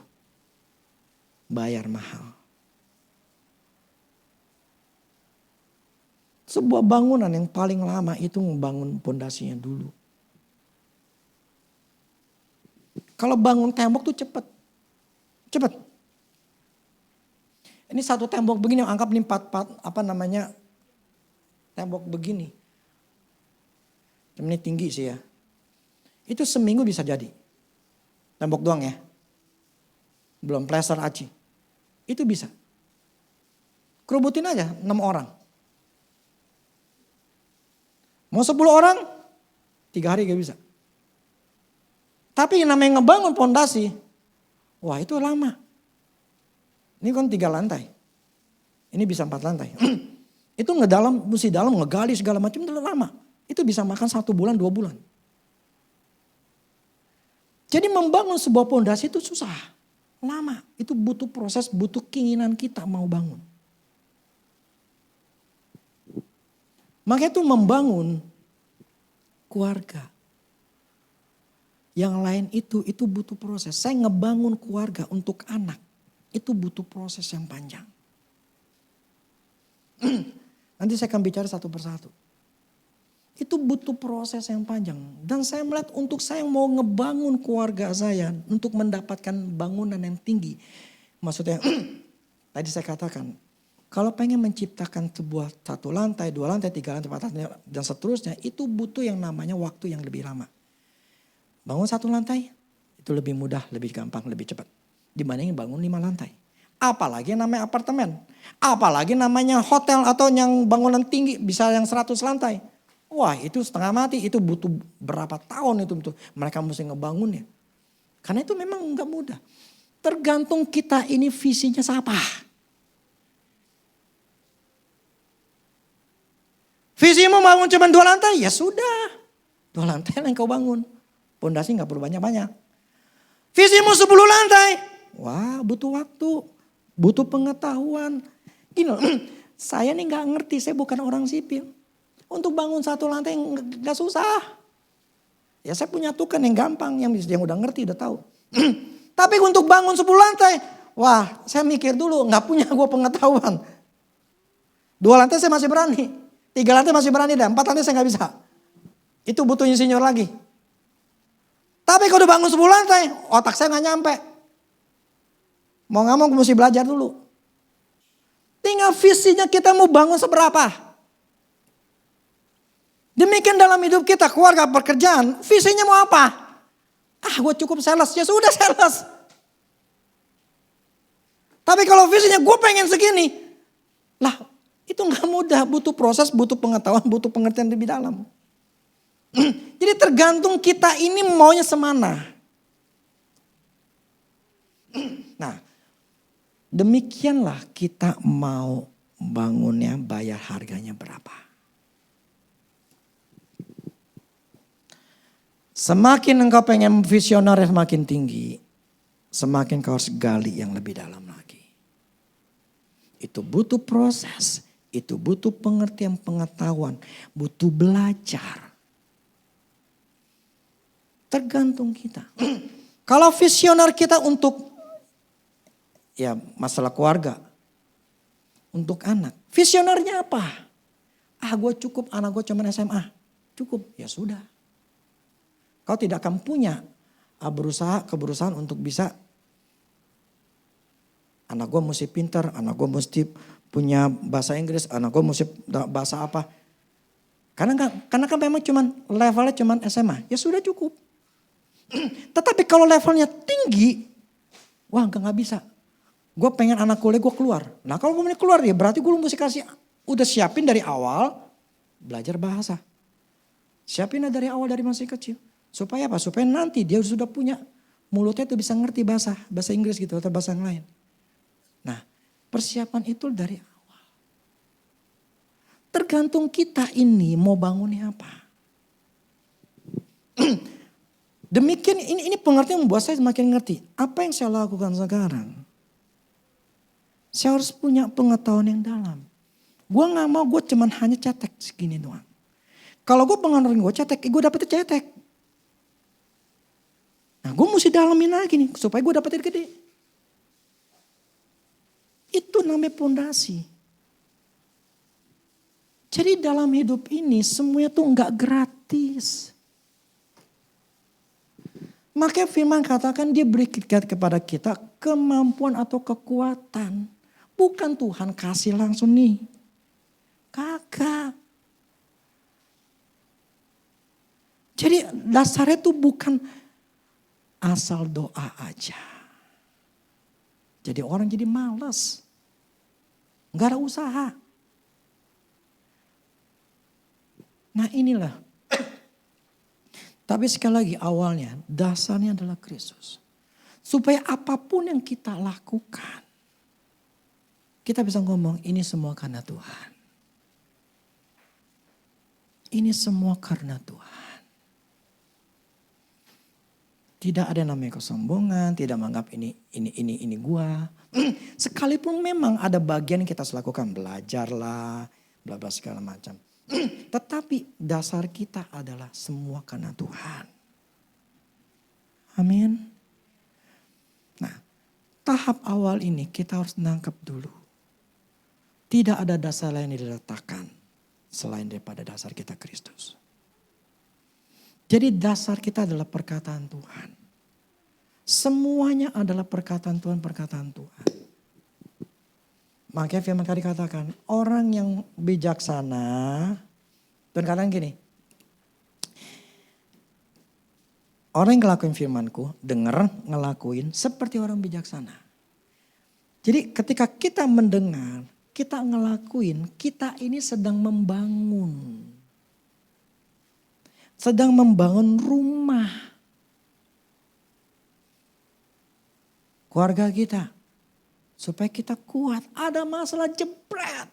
bayar mahal. Sebuah bangunan yang paling lama itu membangun pondasinya dulu. Kalau bangun tembok tuh cepat. Ini satu tembok begini, anggap nih 4 tembok begini. Ini tinggi sih ya. Itu seminggu bisa jadi. Tembok doang ya. Belum plaster aci. Itu bisa. Kerubutin aja 6 orang. Mau 10 orang, 3 hari gak bisa. Tapi yang namanya ngebangun pondasi, wah itu lama. Ini kan 3 lantai. Ini bisa 4 lantai. Itu mesti dalam ngegali segala macam itu lama. Itu bisa makan 1 bulan 2 bulan. Jadi membangun sebuah pondasi itu susah. Lama. Itu butuh proses, butuh keinginan kita mau bangun. Makanya itu membangun keluarga. Yang lain itu butuh proses. Saya ngebangun keluarga untuk anak. Itu butuh proses yang panjang. Nanti saya akan bicara satu persatu. Itu butuh proses yang panjang. Dan saya melihat untuk saya mau ngebangun keluarga saya. Untuk mendapatkan bangunan yang tinggi. Maksudnya tadi saya katakan. Kalau pengen menciptakan sebuah 1 lantai, 2 lantai, 3 lantai, 4 lantai dan seterusnya. Itu butuh yang namanya waktu yang lebih lama. Bangun 1 lantai itu lebih mudah, lebih gampang, lebih cepat. Dibandingin bangun 5 lantai. Apalagi namanya apartemen. Apalagi namanya hotel atau yang bangunan tinggi bisa yang 100 lantai. Wah itu setengah mati, itu butuh berapa tahun itu mereka mesti ngebangunnya. Karena itu memang enggak mudah. Tergantung kita ini visinya siapa. Visimu bangun cuma 2 lantai, ya sudah. 2 lantai yang kau bangun. Pondasi gak perlu banyak-banyak. Visimu 10 lantai. Wah butuh waktu. Butuh pengetahuan. Gini loh, saya nih gak ngerti, saya bukan orang sipil. Untuk bangun 1 lantai gak susah. Ya saya punya tukang yang gampang, yang udah ngerti, udah tahu. Tapi untuk bangun 10 lantai, wah saya mikir dulu, gak punya gue pengetahuan. 2 lantai saya masih berani. 3 lantai masih berani dan 4 lantai saya gak bisa. Itu butuh insinyur lagi. Tapi kalau udah bangun 10 lantai, otak saya gak nyampe. Mau gak mau mesti belajar dulu. Tinggal visinya kita mau bangun seberapa. Demikian dalam hidup kita, keluarga, pekerjaan, visinya mau apa? Gue cukup sales, ya sudah sales. Tapi kalau visinya gue pengen segini. Lah itu gak mudah, butuh proses, butuh pengetahuan, butuh pengertian lebih dalam. Jadi tergantung kita ini maunya semana. Nah, demikianlah kita mau bangunnya, bayar harganya berapa. Semakin engkau pengen visioner semakin tinggi, semakin kau harus gali yang lebih dalam lagi. Itu butuh proses, itu butuh pengertian pengetahuan, butuh belajar. Tergantung kita. Kalau visioner kita untuk ya masalah keluarga, untuk anak, visionernya apa? Gue cukup, anak gue cuma SMA, cukup, ya sudah. Kau tidak akan punya keberusahaan untuk bisa, anak gue mesti pintar, anak gue mesti punya bahasa Inggris, anak gue mesti bahasa apa. Karena kan memang cuman levelnya cuman SMA, ya sudah cukup. Tetapi kalau levelnya tinggi, wah nggak bisa. Gue pengen anak kuliah gue keluar. Nah kalau gue mau keluar ya berarti gue mesti kasih, udah siapin dari awal belajar bahasa. Siapin dari awal dari masih kecil. Supaya apa? Supaya nanti dia sudah punya mulutnya itu bisa ngerti bahasa Inggris gitu atau bahasa yang lain. Nah persiapan itu dari awal. Tergantung kita ini mau bangunnya apa. Demikian ini pengertian membuat saya semakin ngerti. Apa yang saya lakukan sekarang? Saya harus punya pengetahuan yang dalam. Gue gak mau gue cuman hanya cetek segini doang. Kalau gue pengen gue cetek, gue dapetnya cetek. Nah gue mesti dalamin lagi nih supaya gue dapetin gede. Itu namanya pondasi. Jadi dalam hidup ini semuanya tuh gak gratis. Makanya firman katakan dia berikan kepada kita kemampuan atau kekuatan. Bukan Tuhan kasih langsung nih. Kagak. Jadi dasarnya itu bukan asal doa aja. Jadi orang jadi malas. Gak ada usaha. Nah inilah. Tapi sekali lagi awalnya dasarnya adalah Kristus. Supaya apapun yang kita lakukan. kita bisa ngomong ini semua karena Tuhan. Ini semua karena Tuhan. Tidak ada yang namanya kesombongan, tidak menganggap ini gua. Sekalipun memang ada bagian yang kita harus lakukan, belajarlah, bla bla segala macam. Tetapi dasar kita adalah semua karena Tuhan. Amin. Nah, tahap awal ini kita harus nangkep dulu. Tidak ada dasar lain yang diletakkan selain daripada dasar kita Kristus. Jadi dasar kita adalah perkataan Tuhan. Semuanya adalah perkataan Tuhan. Makanya firman tadi katakan, orang yang bijaksana, dan kadang gini, orang yang ngelakuin firmanku, denger, ngelakuin seperti orang bijaksana. Jadi ketika kita mendengar, kita ngelakuin, kita ini sedang membangun. Sedang membangun rumah. Keluarga kita. Supaya kita kuat. Ada masalah jebret.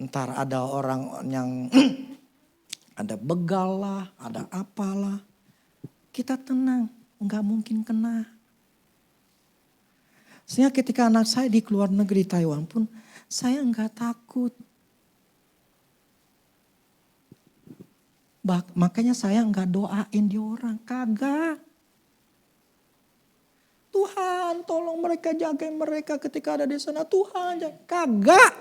Ntar ada orang yang ada begal lah, ada apalah. Kita tenang, nggak mungkin kena. Sehingga ketika anak saya di luar negeri Taiwan pun, saya nggak takut. Makanya saya nggak doain di orang, kagak. Tuhan tolong mereka, jagain mereka ketika ada di sana. Tuhan kagak.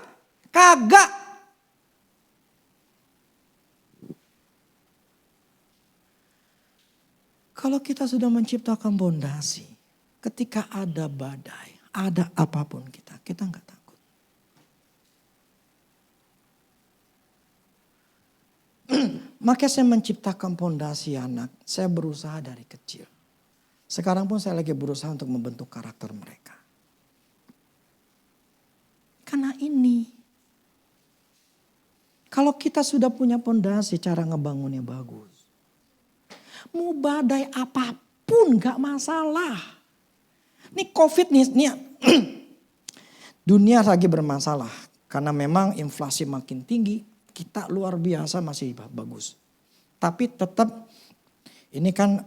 Kalau kita sudah menciptakan pondasi, ketika ada badai, ada apapun kita nggak takut. Maka saya menciptakan pondasi anak, saya berusaha dari kecil. Sekarang pun saya lagi berusaha untuk membentuk karakter mereka. Karena ini, kalau kita sudah punya pondasi, cara ngebangunnya bagus. Mau badai apapun gak masalah. Ini COVID nih dunia lagi bermasalah. Karena memang inflasi makin tinggi, kita luar biasa masih bagus. Tapi tetap ini kan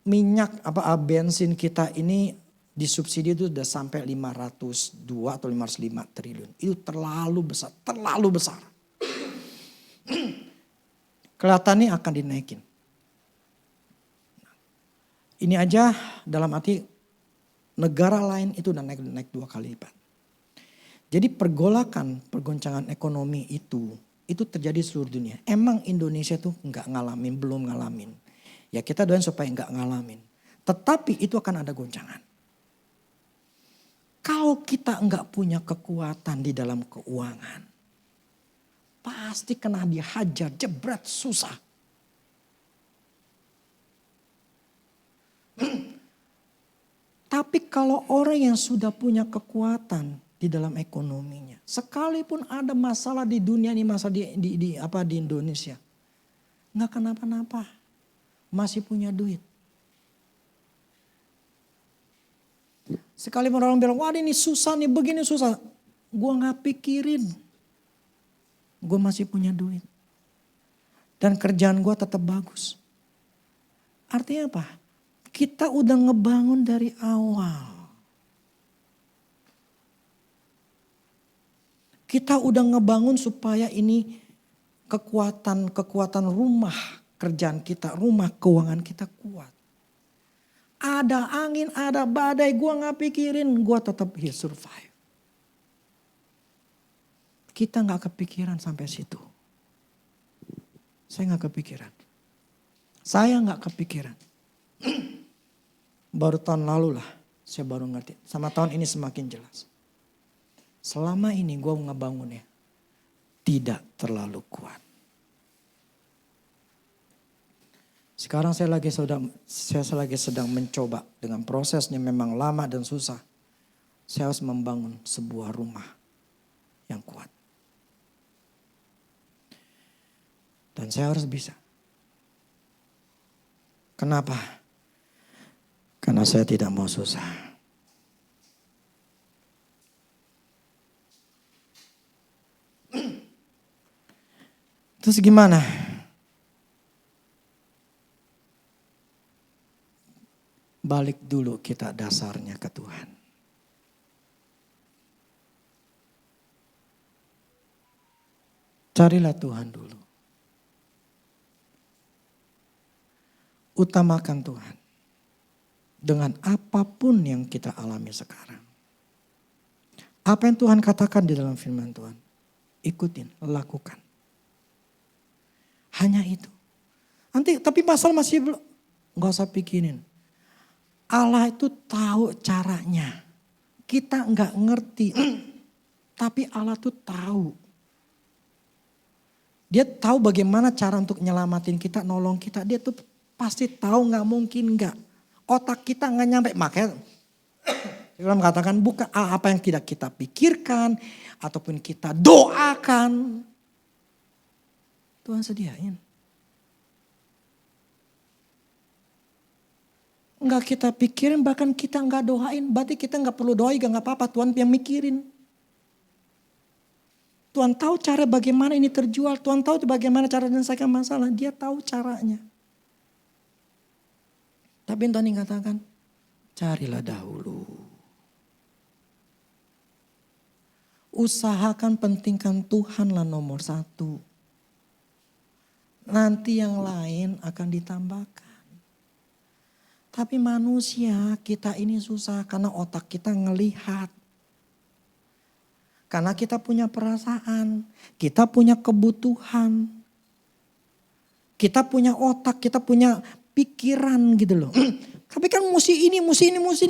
minyak bensin kita ini disubsidi itu sudah sampai 502 atau 505 triliun. Itu terlalu besar. Kelihatannya akan dinaikin. Ini aja dalam arti negara lain itu udah naik 2 kali lipat. Jadi pergoncangan ekonomi itu terjadi di seluruh dunia. Emang Indonesia tuh belum ngalamin. Ya kita doain supaya nggak ngalamin. Tetapi itu akan ada goncangan. Kalau kita nggak punya kekuatan di dalam keuangan, pasti kena dihajar, jebret, susah. Tapi kalau orang yang sudah punya kekuatan di dalam ekonominya, sekalipun ada masalah di dunia ini, masalah di Indonesia, nggak kenapa-napa, masih punya duit. Sekalipun orang bilang, wah ini susah nih, begini susah, gue nggak pikirin, gue masih punya duit, dan kerjaan gue tetap bagus. Artinya apa? Kita udah ngebangun dari awal. Kita udah ngebangun supaya ini kekuatan rumah kerjaan kita, rumah keuangan kita kuat. Ada angin, ada badai, gue gak pikirin, gue tetap survive. Kita gak kepikiran sampai situ. Saya gak kepikiran. Baru tahun lalu lah saya baru ngerti. Sama tahun ini semakin jelas. Selama ini gue ngebangunnya tidak terlalu kuat. Sekarang saya lagi sedang mencoba dengan prosesnya memang lama dan susah. Saya harus membangun sebuah rumah yang kuat. Dan saya harus bisa. Kenapa? Karena saya tidak mau susah. Terus gimana? Balik dulu kita dasarnya ke Tuhan. Carilah Tuhan dulu. Utamakan Tuhan. Dengan apapun yang kita alami sekarang. Apa yang Tuhan katakan di dalam firman Tuhan. Ikutin, lakukan. Hanya itu. Nanti tapi masalah masih belum. Gak usah pikirin. Allah itu tahu caranya. Kita gak ngerti. Tapi Allah tuh tahu. Dia tahu bagaimana cara untuk nyelamatin kita, nolong kita. Dia tuh pasti tahu, gak mungkin gak. Otak kita gak nyampe. Makanya Saya mengatakan bukan apa yang tidak kita pikirkan. Ataupun kita doakan. Tuhan sediain. Enggak kita pikirin, bahkan kita enggak doain. Berarti kita enggak perlu doa juga enggak apa-apa. Tuhan yang mikirin. Tuhan tahu cara bagaimana ini terjual. Tuhan tahu bagaimana cara menyelesaikan masalah. Dia tahu caranya. Tapi Tuhan yang katakan, carilah dahulu. Usahakan pentingkan Tuhanlah nomor satu. Nanti yang lain akan ditambahkan. Tapi manusia kita ini susah karena otak kita ngelihat. Karena kita punya perasaan, kita punya kebutuhan. Kita punya otak, kita punya pikiran gitu loh. Tapi kan mesti ini,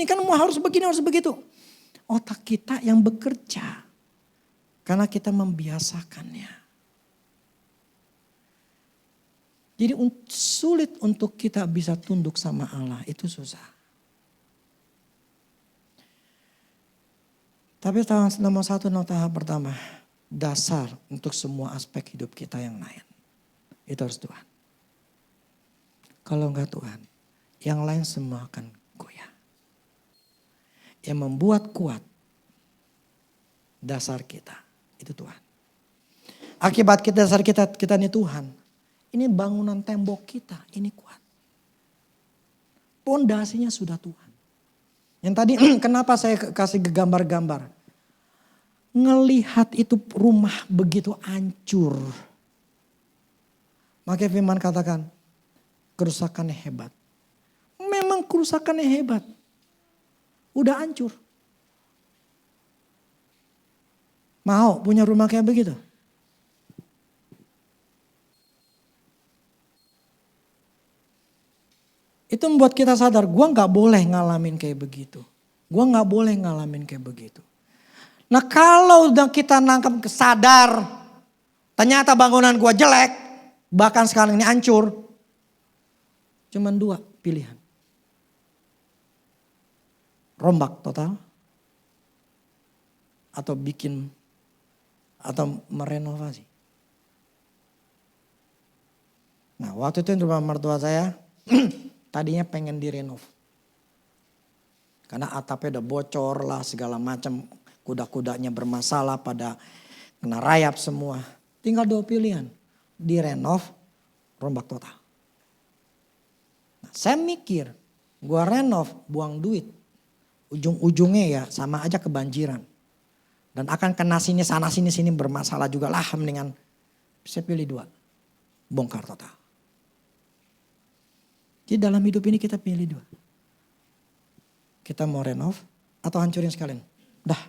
kan harus begini, harus begitu. Otak kita yang bekerja. Karena kita membiasakannya. Jadi sulit untuk kita bisa tunduk sama Allah, itu susah. Tapi nomor satu, tahap pertama, dasar untuk semua aspek hidup kita yang lain. Itu harus Tuhan. Kalau enggak Tuhan, yang lain semua akan goyah. Yang membuat kuat dasar kita, itu Tuhan. Akibat kita dasar kita ini Tuhan. Ini bangunan tembok kita, ini kuat. Pondasinya sudah Tuhan. Yang tadi kenapa saya kasih gambar-gambar. Ngelihat itu rumah begitu hancur. Maka firman katakan, kerusakannya hebat. Memang kerusakannya hebat. Udah hancur. Mau punya rumah kayak begitu? Itu membuat kita sadar, gue gak boleh ngalamin kayak begitu. Gue gak boleh ngalamin kayak begitu. Nah kalau udah kita nangkep sadar, ternyata bangunan gue jelek, bahkan sekarang ini hancur. Cuman dua pilihan. Rombak total, atau bikin, atau merenovasi. Nah waktu itu rumah mertua saya, tadinya pengen direnov. Karena atapnya udah bocor lah segala macam. Kuda-kudanya bermasalah pada kena rayap semua. Tinggal dua pilihan. Direnov, rombak total. Nah, saya mikir, gua renov, buang duit. Ujung-ujungnya ya sama aja kebanjiran. Dan akan kena sini sana sini bermasalah juga lah. Mendingan saya pilih dua. Bongkar total. Jadi dalam hidup ini kita pilih dua. Kita mau renov atau hancurin sekalian. Dah,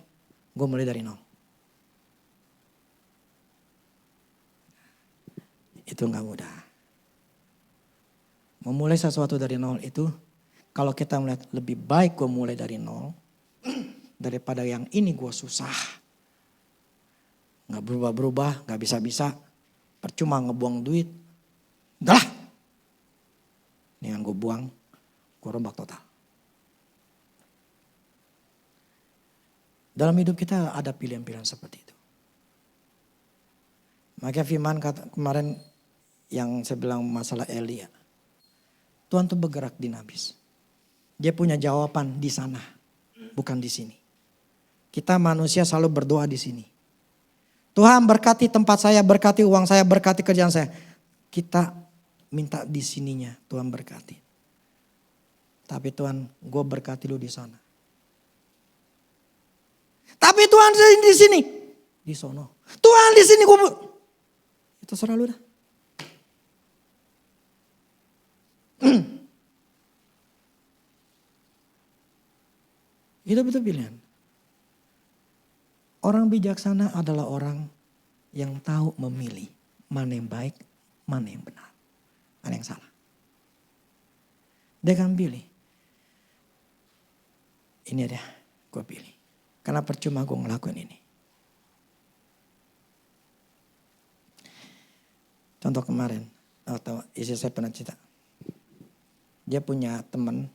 gue mulai dari nol. Itu gak mudah. Memulai sesuatu dari nol itu, kalau kita melihat lebih baik gue mulai dari nol, daripada yang ini gue susah. Gak berubah-berubah, gak bisa-bisa, percuma ngebuang duit. Udah lah. Ini yang gue buang, gue rombak total. Dalam hidup kita ada pilihan-pilihan seperti itu. Makanya firman kemarin yang saya bilang masalah Elia. Tuhan tuh bergerak dinamis. Dia punya jawaban di sana, bukan di sini. Kita manusia selalu berdoa di sini. Tuhan berkati tempat saya, berkati uang saya, berkati kerjaan saya. Kita minta di sininya, Tuhan berkati. Tapi Tuhan, gue berkati lu di sana. Tapi Tuhan di sini, di sono. Tuhan di sini gue. Itu serah lu dah. Hidup itu pilihan. Orang bijaksana adalah orang yang tahu memilih mana yang baik, mana yang benar, mana yang salah. Dia akan pilih. Ini dia, gue pilih. Karena percuma gue ngelakuin ini. Contoh kemarin, atau istri saya pernah cerita. Dia punya teman,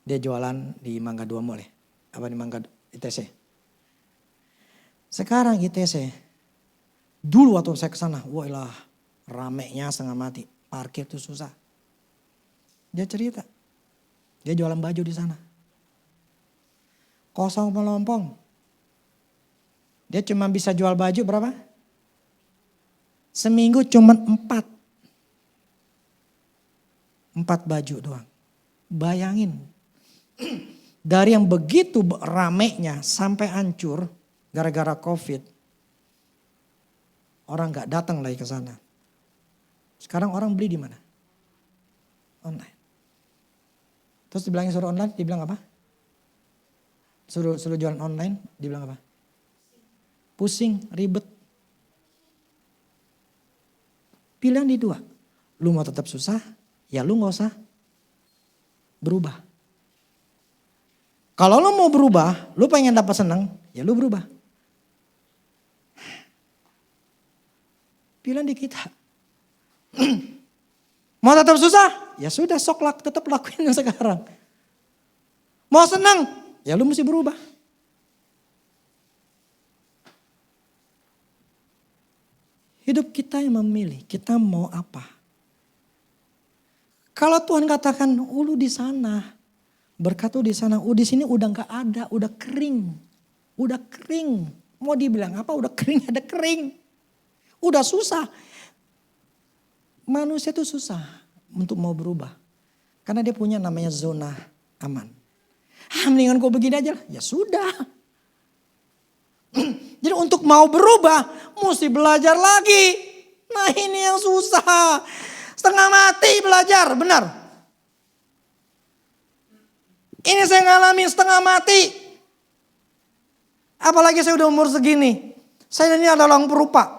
dia jualan di Mangga 2 Mall ya. Apa di Mangga ITC. Sekarang ITC, dulu waktu saya kesana, wah ramenya setengah mati. Parkir tuh susah. Dia cerita, dia jualan baju di sana. Kosong melompong. Dia cuma bisa jual baju berapa? Seminggu cuma 4. 4 baju doang. Bayangin. Dari yang begitu ramenya sampai hancur gara-gara COVID. Orang gak datang lagi ke sana. Sekarang orang beli di mana? Online. Terus dibilangin suruh online, dibilang apa? Suruh jualan online, dibilang apa? Pusing, ribet. Pilihan di 2. Lu mau tetap susah, ya lu gak usah berubah. Kalau lu mau berubah, lu pengen dapat senang, ya lu berubah. Pilihan di kita. Mau tetap susah? Ya sudah sok tetap lakuin yang sekarang. Mau senang? Ya lu mesti berubah. Hidup kita yang memilih, kita mau apa. Kalau Tuhan katakan, lu di sana, berkat lu di sana, di sini udah gak ada, udah kering. Udah kering. Mau dibilang apa? Udah kering, ada kering. Udah susah. Manusia itu susah untuk mau berubah. Karena dia punya namanya zona aman. Mendingan gue begini aja lah. Ya sudah. Jadi untuk mau berubah mesti belajar lagi. Nah ini yang susah. Setengah mati belajar, benar. Ini saya ngalamin setengah mati. Apalagi saya udah umur segini. Saya ini adalah orang perupa.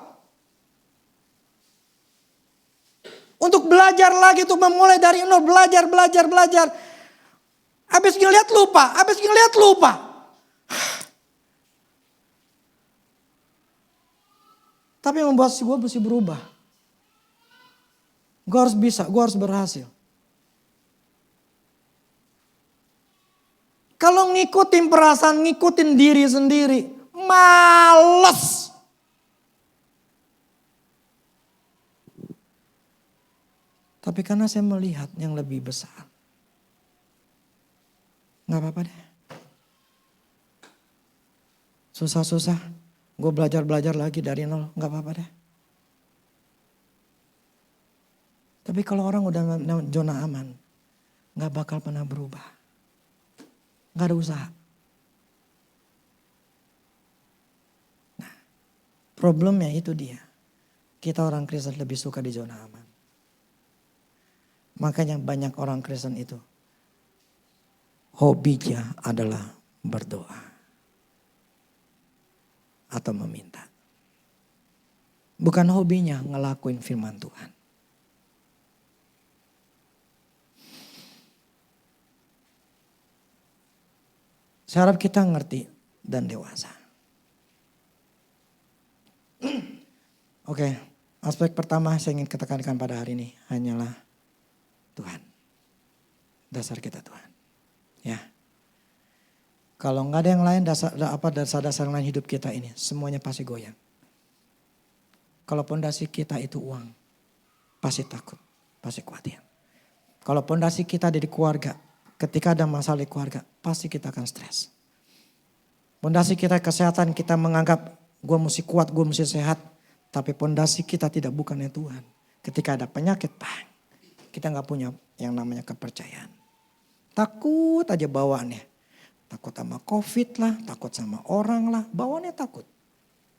Untuk belajar lagi, untuk memulai dari nol, belajar. Habis ngeliat lupa. Tapi yang membuat gue mesti berubah. Gue harus bisa, gue harus berhasil. Kalau ngikutin perasaan, ngikutin diri sendiri, males. Tapi karena saya melihat yang lebih besar. Gak apa-apa deh. Susah-susah. Gue belajar lagi dari nol. Gak apa-apa deh. Tapi kalau orang udah zona aman. Gak bakal pernah berubah. Gak ada usaha. Nah, problemnya itu dia. Kita orang Kristen lebih suka di zona aman. Makanya banyak orang Kristen itu hobinya adalah berdoa atau meminta. Bukan hobinya ngelakuin firman Tuhan. Saya harap kita ngerti dan dewasa. Oke, aspek pertama saya ingin ketekankan pada hari ini hanyalah Tuhan. Dasar kita Tuhan. Ya. Kalau nggak ada yang lain, dasar-dasar lain hidup kita ini, semuanya pasti goyang. Kalau pondasi kita itu uang, pasti takut, pasti khawatir. Kalau pondasi kita ada di keluarga, ketika ada masalah di keluarga, pasti kita akan stres. Pondasi kita kesehatan, kita menganggap Gue mesti kuat, gue mesti sehat. Tapi pondasi kita tidak bukannya Tuhan. Ketika ada penyakit, bang, kita gak punya yang namanya kepercayaan. Takut aja bawaannya. Takut sama COVID lah, takut sama orang lah, bawaannya takut.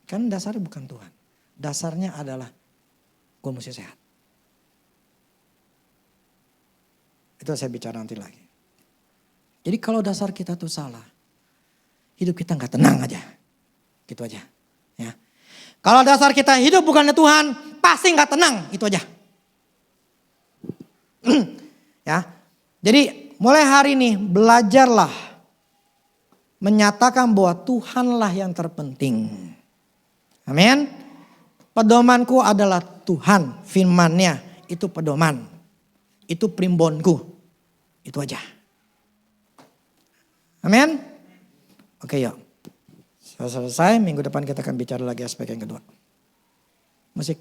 Kan dasarnya bukan Tuhan. Dasarnya adalah gue mesti sehat. Itu saya bicara nanti lagi. Jadi kalau dasar kita tuh salah, hidup kita gak tenang aja. Gitu aja. Ya. Kalau dasar kita hidup bukannya Tuhan, pasti gak tenang. Itu aja. Ya. Jadi mulai hari ini belajarlah menyatakan bahwa Tuhanlah yang terpenting. Amin. Pedomanku adalah Tuhan, firman-Nya itu pedoman. Itu primbonku. Itu aja. Amin. Oke yuk. Selesai, minggu depan kita akan bicara lagi aspek yang kedua. Musik.